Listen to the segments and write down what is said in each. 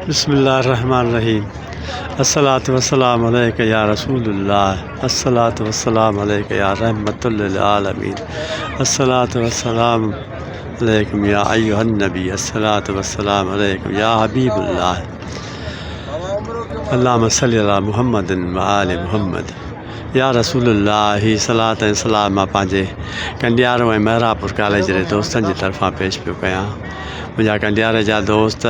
बिस्मिल्लाहिर्रहमानिर्रहीम। अस्सलातु वस्सलामु अलैका या रसूलुल्लाह। अस्सलातु वस्सलामु अलैका या रहमतुल लिल आलमीन। अस्सलातु वस्सलामु अलैकुम या अय्युहन नबी। अस्सलातु वस्सलामु अलैकुम या हबीबुल्लाह। अल्लाहुम्मा सल्लि अला मुहम्मदिन व आलि मुहम्मद। या रसूलुल्लाह ही सलात ऐं सलाम मां पंहिंजे कंडियारो ऐं महरापुर कॉलेज जे दोस्तनि जी तरफ़ां पेश पियो कयां। मुंहिंजा कंडियारे जा दोस्त,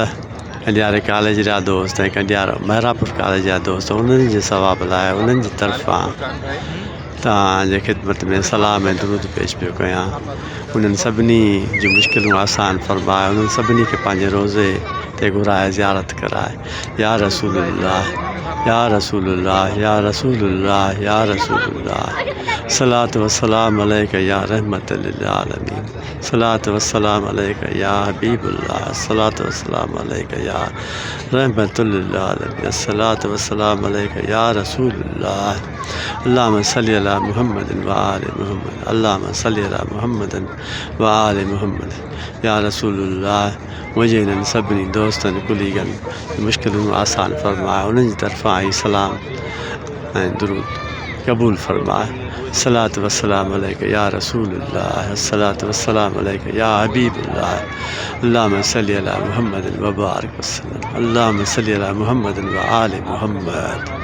कंडियारे कॉलेज जा दोस्त ऐं कंडियारो महरापुर कॉलेज जा दोस्त, उन्हनि जे सवाब लाइ उन्हनि जी तरफ़ां तव्हांजे ख़िदमत में सलाम ऐं दुरूद पेश पियो कयां। उन्हनि सभिनी जी मुश्किलूं आसान फ़रमाए, उन्हनि सभिनी खे पंहिंजे रोज़े ते घुराए, ज़ियारत कराए। या रसूलुल्लाह, या रसूलुल्लाह, या रसूलुल्लाह, या रसूलुल्लाह। सलात वस्सलाम अलैका या रहमत लिल आलमीन। सलात वस्सलाम अलैका या हबीबुल्लाह। सलात वस्सलाम अलैका या रहमतुल लिल आलमीन। सलात वस्सलाम अलैका या रसूलुल्लाह। अल्लाहुम्मा सल्लि अला मुहम्मदिन व आलि मुहम्मद। अल्लाहुम्मा सल्लि अला मुहम्मदिन व आलि मुहम्मद। या रसूलुल्लाह, मुंहिंजे इन्हनि सभिनी दोस्तनि कुलीगनि मुश्किलूं आसान फ़रमाए, उन्हनि जी तरफ़ां ई सलाम ऐं दुरूद क़बूल फ़रमाए। सलात वस्सलाम अलैका या रसूलुल्लाह। सलात वस्सलाम अलैका या हबीबुल्लाह। अल्लाहुम्मा सल्लि अला मुहम्मदिन व बारिक वसल्लम। अल्लाहुम्मा सल्लि अला मुहम्मदिन व आलि मुहम्मद।